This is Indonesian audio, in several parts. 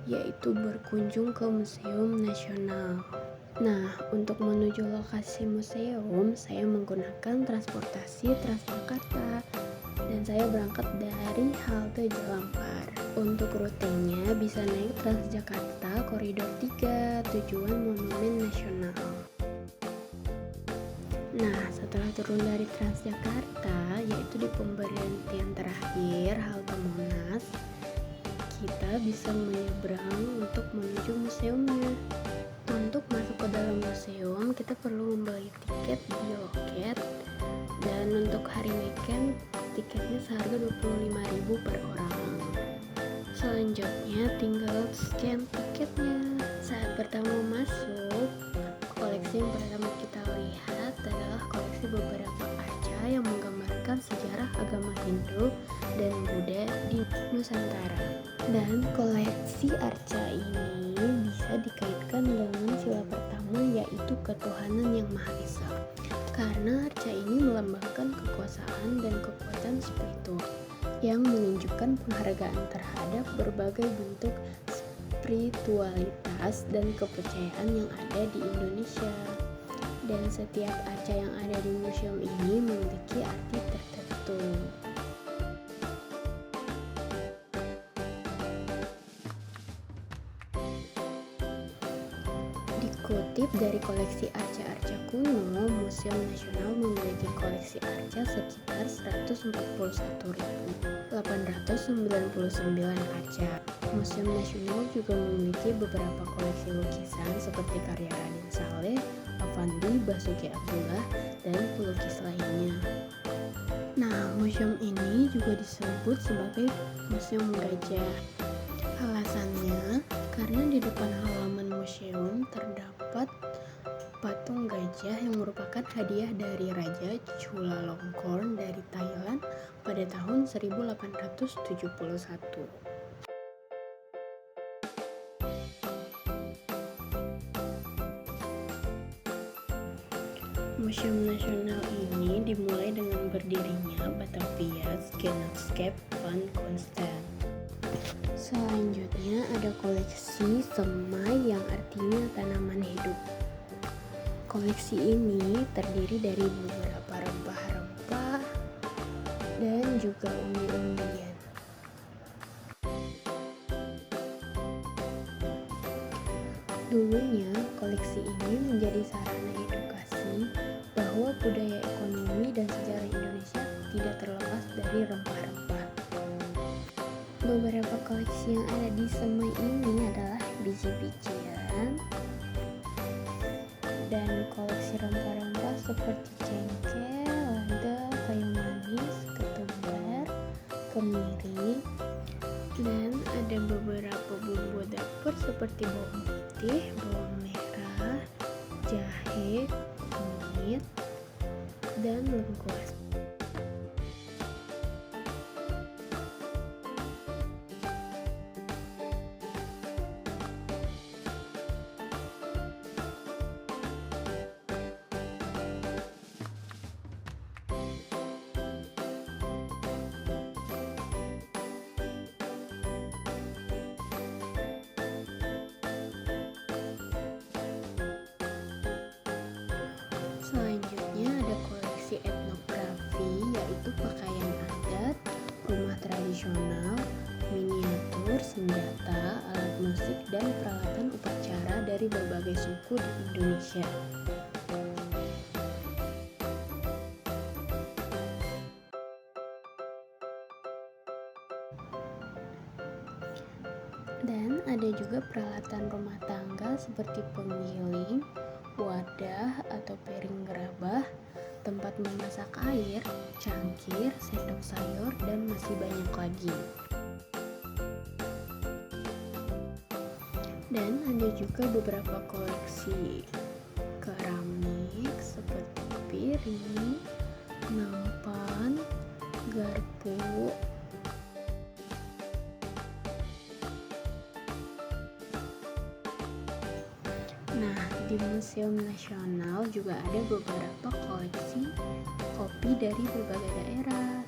yaitu berkunjung ke Museum Nasional. Nah, untuk menuju lokasi museum, saya menggunakan transportasi Transjakarta dan saya berangkat dari halte Jalampar. Untuk rutenya bisa naik Transjakarta Koridor 3 tujuan Monumen Nasional. Nah, setelah turun dari Transjakarta, yaitu di pemberhentian terakhir halte Monas, kita bisa menyeberang untuk menuju museumnya. Untuk masuk ke dalam museum, kita perlu membeli tiket di loket. Dan untuk hari weekend, tiketnya seharga 25.000 per orang. Selanjutnya tinggal scan tiketnya. Saat pertama masuk, koleksi yang pertama kita lihat adalah koleksi beberapa arca yang menggambarkan sejarah agama Hindu dan Buddha di Nusantara. Dan koleksi arca ini bisa dikaitkan dengan sila pertama, yaitu ketuhanan yang Maha Esa. Karena arca ini melambangkan kekuasaan dan kekuatan spiritual yang menunjukkan penghargaan terhadap berbagai bentuk spiritualitas dan kepercayaan yang ada di Indonesia. Dan setiap arca yang ada di museum ini memiliki arti tertentu. Dikutip dari koleksi arca-arca kuno, Museum Nasional memiliki koleksi arca sekitar 141.899 arca. Museum Nasional juga memiliki beberapa koleksi lukisan seperti karya Raden Saleh, Affandi, Basuki Abdullah, dan pelukis lainnya. Nah, museum ini juga disebut sebagai Museum Gajah. Alasannya, karena di depan halaman museum terdapat patung gajah yang merupakan hadiah dari Raja Chulalongkorn dari Thailand pada tahun 1871. Museum Nasional ini dimulai dengan berdirinya Batavia Genotescape van Constant. Selanjutnya ada koleksi semai yang artinya tanaman hidup. Koleksi ini terdiri dari beberapa rempah-rempah dan juga umbi-umbian. Dulunya, koleksi ini menjadi sarana edukasi bahwa budaya, ekonomi, dan sejarah Indonesia tidak terlepas dari rempah-rempah. Beberapa koleksi yang ada di semai ini adalah biji-bijian dan koleksi rempah-rempah seperti cengkeh, lada, kayu manis, ketumbar, kemiri, dan ada beberapa bumbu dapur seperti bawang putih, bawang merah, jahe, kunyit, dan lengkuas. Selanjutnya ada koleksi etnografi, yaitu pakaian adat, rumah tradisional, miniatur, senjata, alat musik, dan peralatan upacara dari berbagai suku di Indonesia. Dan ada juga peralatan rumah tangga seperti penggiling, wadah atau piring gerabah, tempat memasak air, cangkir, sendok sayur, dan masih banyak lagi. Dan ada juga beberapa koleksi keramik seperti piring, nampan, garpu. Nah, di Museum Nasional juga ada beberapa koleksi kopi dari berbagai daerah.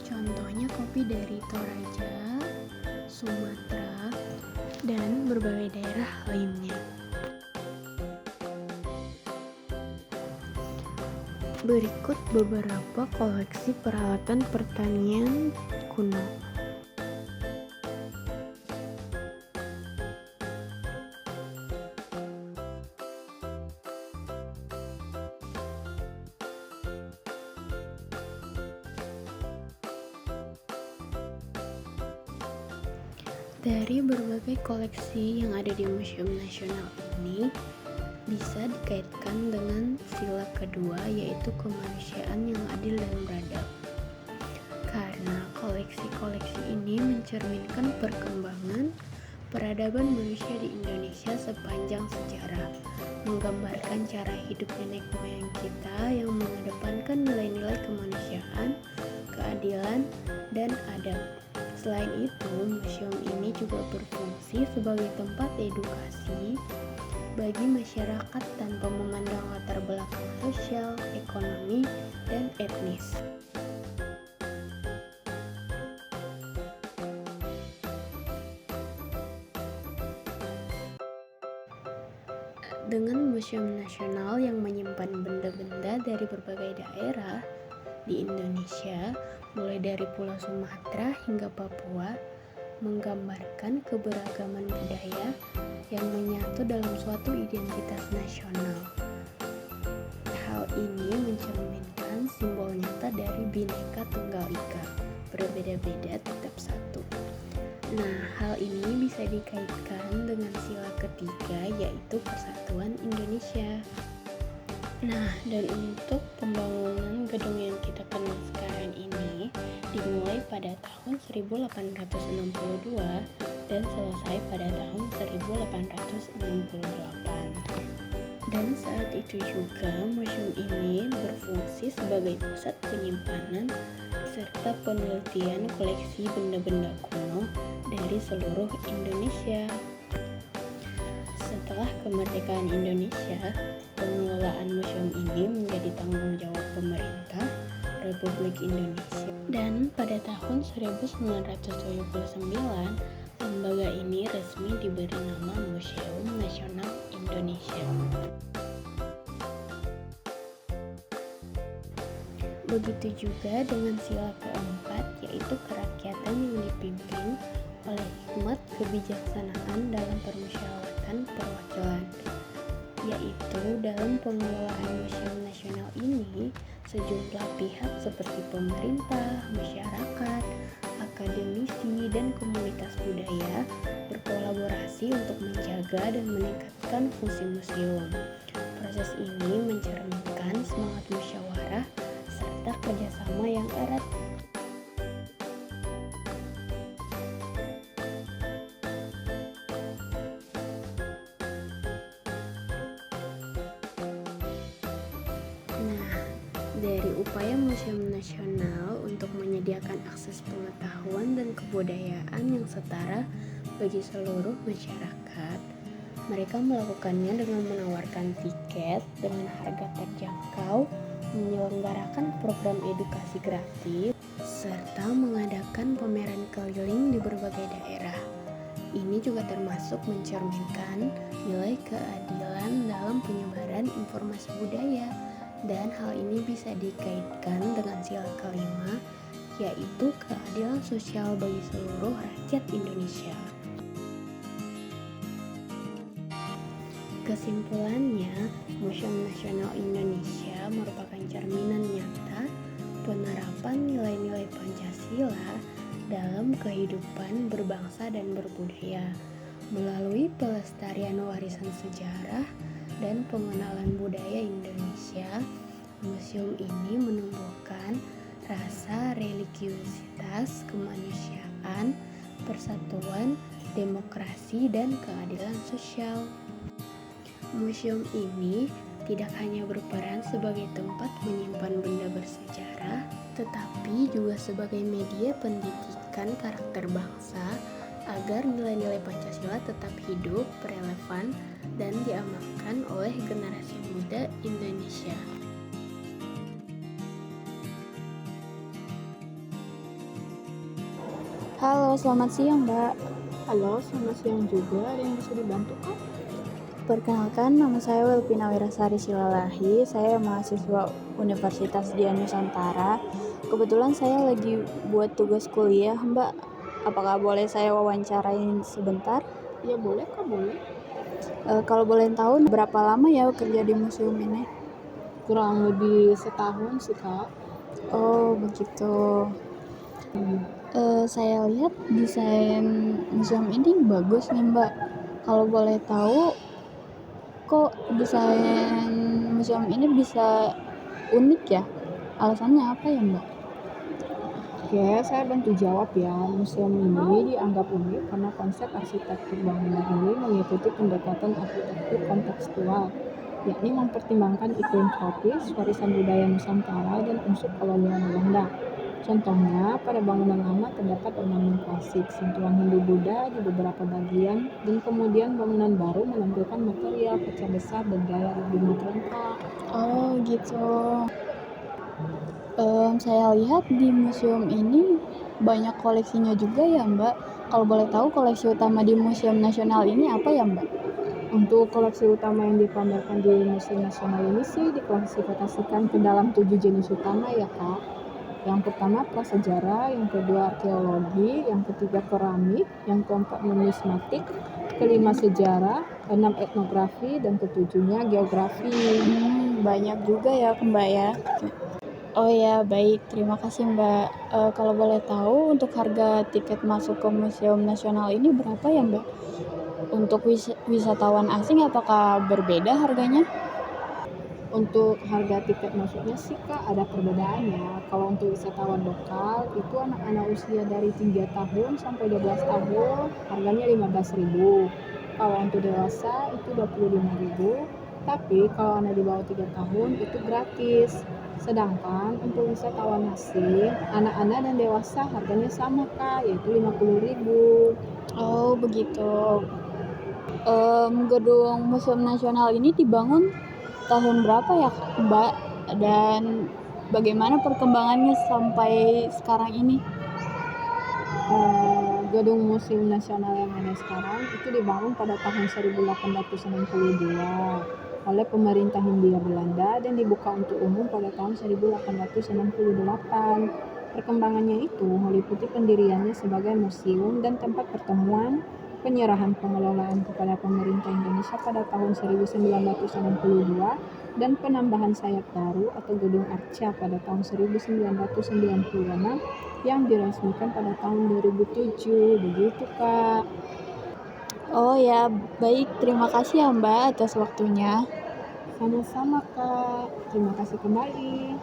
Contohnya kopi dari Toraja, Sumatera, dan berbagai daerah lainnya. Berikut beberapa koleksi peralatan pertanian kuno. Dari berbagai koleksi yang ada di Museum Nasional ini bisa dikaitkan dengan sila kedua, yaitu kemanusiaan yang adil dan beradab. Karena koleksi-koleksi ini mencerminkan perkembangan peradaban manusia di Indonesia sepanjang sejarah, menggambarkan cara hidup nenek moyang kita yang mengedepankan nilai-nilai kemanusiaan, keadilan, dan adab. Selain itu, museum ini juga berfungsi sebagai tempat edukasi bagi masyarakat tanpa memandang latar belakang sosial, ekonomi, dan etnis. Dengan Museum Nasional yang menyimpan benda-benda dari berbagai daerah di Indonesia, mulai dari Pulau Sumatera hingga Papua, menggambarkan keberagaman budaya yang menyatu dalam suatu identitas nasional. Hal ini mencerminkan simbol nyata dari Bhinneka Tunggal Ika, berbeda-beda tetap satu. Nah, hal ini bisa dikaitkan dengan sila ketiga, yaitu Persatuan Indonesia. Nah, dan untuk pembangunan gedung yang kita kenal sekarang ini dimulai pada tahun 1862 dan selesai pada tahun 1868. Dan saat itu juga museum ini berfungsi sebagai pusat penyimpanan serta penelitian koleksi benda-benda kuno dari seluruh Indonesia. Setelah kemerdekaan Indonesia, pengelolaan museum ini menjadi tanggung jawab pemerintah Republik Indonesia. Dan pada tahun 1979, lembaga ini resmi diberi nama Museum Nasional Indonesia. Begitu juga dengan sila keempat, yaitu kerakyatan yang dipimpin oleh hikmat kebijaksanaan dalam permusyawaratan perwakilan, yaitu dalam pengelolaan Museum Nasional ini sejumlah pihak seperti pemerintah, masyarakat, akademisi, dan komunitas budaya berkolaborasi untuk menjaga dan meningkatkan fungsi museum. Proses ini mencerminkan semangat musyawarah serta kerjasama yang erat. Nah, dari upaya Museum Nasional untuk menyediakan akses pengetahuan dan kebudayaan yang setara bagi seluruh masyarakat, mereka melakukannya dengan menawarkan tiket dengan harga terjangkau, menyelenggarakan program edukasi gratis, serta mengadakan pameran keliling di berbagai daerah. Ini juga termasuk mencerminkan nilai keadilan dalam penyebaran informasi budaya. Dan hal ini bisa dikaitkan dengan sila kelima, yaitu keadilan sosial bagi seluruh rakyat Indonesia. Kesimpulannya, Museum Nasional Indonesia merupakan cerminan nyata penerapan nilai-nilai Pancasila dalam kehidupan berbangsa dan berbudaya melalui pelestarian warisan sejarah dan pengenalan budaya Indonesia. Museum ini menumbuhkan rasa religiusitas, kemanusiaan, persatuan, demokrasi, dan keadilan sosial. Museum ini tidak hanya berperan sebagai tempat menyimpan benda bersejarah, tetapi juga sebagai media pendidikan karakter bangsa agar nilai-nilai Pancasila tetap hidup, relevan, dan diamalkan oleh generasi muda Indonesia. Halo, selamat siang, Mbak. Halo, selamat siang juga. Ada yang bisa dibantu, Kak? Perkenalkan, nama saya Welpina Wirasari Silalahi. Saya mahasiswa Universitas Dian Nusantara. Kebetulan saya lagi buat tugas kuliah, Mbak. Apakah boleh saya wawancarain sebentar? Ya boleh, Kak, boleh. Kalau boleh tahu, berapa lama ya kerja di museum ini? Kurang lebih setahun sih, Kak. Oh, begitu. Saya lihat desain museum ini bagus nih, Mbak. Kalau boleh tahu, kok desain museum ini bisa unik ya? Alasannya apa ya, Mbak? Oke, saya bantu jawab ya. Museum ini dianggap unik karena konsep arsitektur bangunan ini mengikuti pendekatan arsitektur kontekstual, yakni mempertimbangkan iklim tropis, warisan budaya Nusantara, dan unsur kolonial Belanda. Contohnya, pada bangunan lama terdapat ornamen klasik, sentuhan Hindu-Buddha di beberapa bagian, dan kemudian bangunan baru menampilkan material kaca besar dan gaya lebih modern, Kak. Oh gitu. Saya lihat di museum ini banyak koleksinya juga ya, Mbak. Kalau boleh tahu koleksi utama di Museum Nasional ini apa ya, Mbak? Untuk koleksi utama yang dipamerkan di Museum Nasional ini sih diklasifikasikan ke dalam 7 jenis utama ya, Kak. Yang pertama prasejarah, yang kedua arkeologi, yang ketiga keramik, yang keempat numismatik, kelima sejarah, keenam etnografi, dan ketujuhnya geografi. Banyak juga ya, Mbak ya. Oh ya, baik. Terima kasih, Mbak. Kalau boleh tahu untuk harga tiket masuk ke Museum Nasional ini berapa ya, Mbak? Untuk wisatawan asing apakah berbeda harganya? Untuk harga tiket masuknya sih, Kak, ada perbedaannya. Kalau untuk wisatawan lokal itu anak-anak usia dari 3 tahun sampai 12 tahun harganya 15.000. Kalau untuk dewasa itu 25.000. Tapi kalau anak di bawah 3 tahun itu gratis. Sedangkan untuk wisatawan asing, anak-anak dan dewasa harganya sama, Kak, yaitu 50.000. Oh, begitu. Gedung Museum Nasional ini dibangun tahun berapa ya, Mbak? Dan bagaimana perkembangannya sampai sekarang ini? Gedung Museum Nasional yang ada sekarang itu dibangun pada tahun 1862 oleh pemerintah Hindia Belanda dan dibuka untuk umum pada tahun 1868. Perkembangannya itu meliputi pendiriannya sebagai museum dan tempat pertemuan, penyerahan pengelolaan kepada pemerintah Indonesia pada tahun 1962, dan penambahan sayap baru atau gedung Arca pada tahun 1996 yang diresmikan pada tahun 2007. Begitu, Kak. Oh ya, baik. Terima kasih ya, Mbak, atas waktunya. Sama-sama, Kak. Terima kasih kembali.